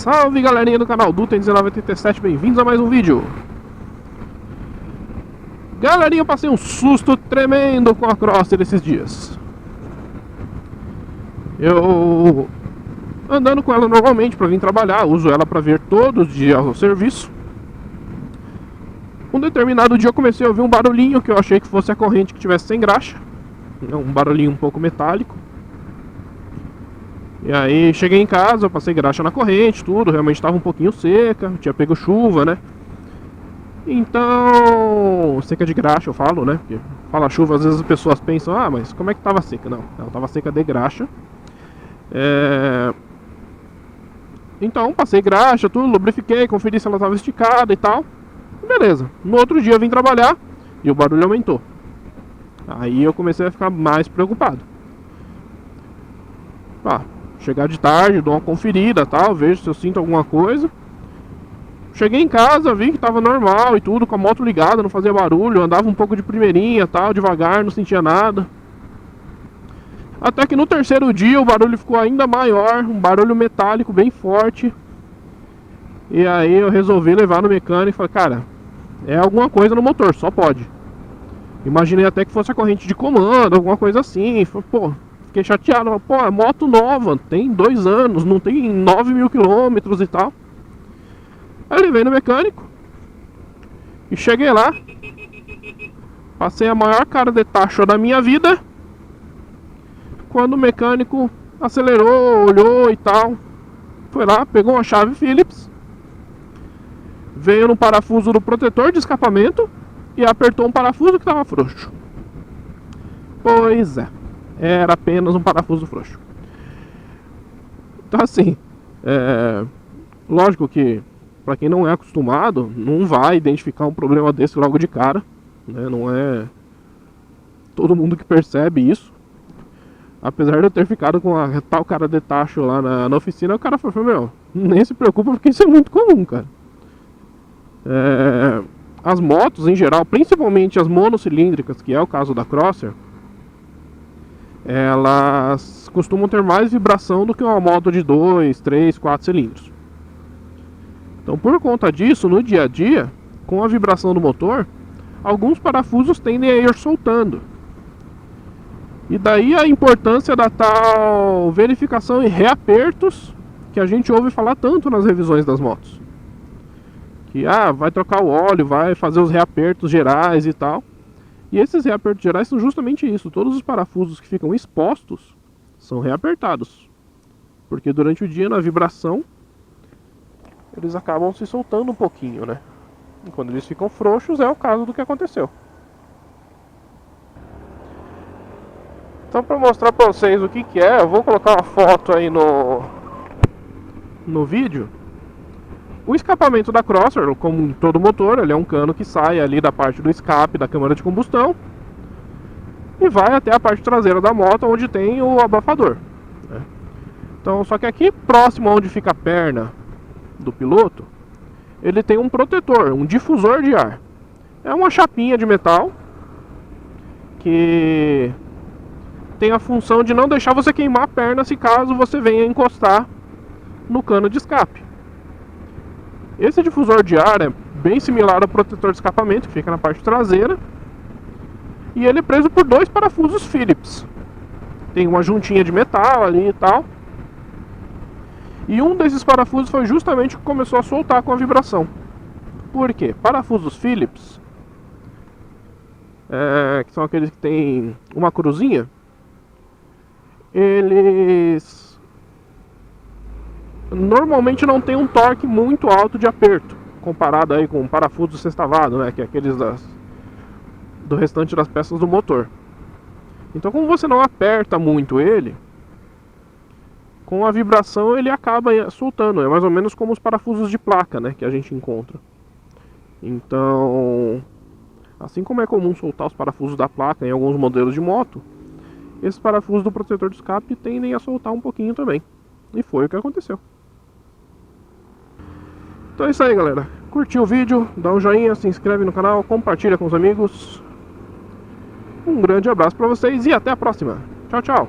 Salve galerinha do canal Duta1987, bem-vindos a mais um vídeo. Galerinha, eu passei um susto tremendo com a Crosser esses dias. Eu andando com ela normalmente para vir trabalhar, uso ela para vir todos os dias ao serviço. Um determinado dia eu comecei a ouvir um barulhinho que eu achei que fosse a corrente que tivesse sem graxa. Um barulhinho um pouco metálico. E aí cheguei em casa, eu passei graxa na corrente, tudo, realmente estava um pouquinho seca, tinha pego chuva, né? Então, seca de graxa eu falo, né? Porque fala chuva, às vezes as pessoas pensam, ah, mas como é que estava seca? Não, ela estava seca de graxa. Então, passei graxa, tudo, lubrifiquei, conferi se ela estava esticada e tal. Beleza, no outro dia eu vim trabalhar e o barulho aumentou. Aí eu comecei a ficar mais preocupado. Chegar de tarde, dou uma conferida, tal, vejo se eu sinto alguma coisa. Cheguei em casa, vi que tava normal e tudo, com a moto ligada, não fazia barulho, andava um pouco de primeirinha, tal, devagar, não sentia nada. Até que no terceiro dia o barulho ficou ainda maior, um barulho metálico bem forte. E aí eu resolvi levar no mecânico e falei, cara, é alguma coisa no motor, só pode. Imaginei até que fosse a corrente de comando, alguma coisa assim. Falei, pô, fiquei chateado, pô, é moto nova, tem 2 anos, não tem 9.000 quilômetros e tal. Aí levei no mecânico e cheguei lá, passei a maior cara de tacho da minha vida. Quando o mecânico acelerou, olhou e tal, foi lá, pegou uma chave Phillips, veio no parafuso do protetor de escapamento e apertou um parafuso que estava frouxo. Pois é, era apenas um parafuso frouxo. Então assim, lógico que para quem não é acostumado, não vai identificar um problema desse logo de cara, né? Não é todo mundo que percebe isso. Apesar de eu ter ficado com a tal cara de tacho lá na oficina, o cara falou, meu, nem se preocupa porque isso é muito comum, cara. As motos em geral, principalmente as monocilíndricas, que é o caso da Crosser, elas costumam ter mais vibração do que uma moto de 2, 3, 4 cilindros. Então, por conta disso, no dia a dia, com a vibração do motor, alguns parafusos tendem a ir soltando. E daí a importância da tal verificação e reapertos que a gente ouve falar tanto nas revisões das motos. Que vai trocar o óleo, vai fazer os reapertos gerais e tal. E esses reapertos gerais são justamente isso. Todos os parafusos que ficam expostos são reapertados. Porque durante o dia, na vibração, eles acabam se soltando um pouquinho, né? E quando eles ficam frouxos, é o caso do que aconteceu. Então, para mostrar para vocês o que é, eu vou colocar uma foto aí no vídeo. O escapamento da Crosser, como todo motor, ele é um cano que sai ali da parte do escape da câmara de combustão e vai até a parte traseira da moto, onde tem o abafador, né? Então, só que aqui próximo onde fica a perna do piloto, ele tem um protetor, um difusor de ar. É uma chapinha de metal que tem a função de não deixar você queimar a perna se caso você venha encostar no cano de escape. Esse difusor de ar é bem similar ao protetor de escapamento, que fica na parte traseira. E ele é preso por 2 parafusos Phillips. Tem uma juntinha de metal ali e tal. E um desses parafusos foi justamente o que começou a soltar com a vibração. Por quê? Parafusos Phillips, que são aqueles que tem uma cruzinha, eles normalmente não tem um torque muito alto de aperto, comparado aí com um parafuso sextavado, né, que é aqueles do restante das peças do motor. Então, como você não aperta muito ele, com a vibração ele acaba soltando. É mais ou menos como os parafusos de placa, né, que a gente encontra. Então, assim como é comum soltar os parafusos da placa em alguns modelos de moto, esses parafusos do protetor de escape tendem a soltar um pouquinho também. E foi o que aconteceu. Então é isso aí, galera. Curtiu o vídeo, dá um joinha, se inscreve no canal, compartilha com os amigos. Um grande abraço pra vocês e até a próxima. Tchau, tchau.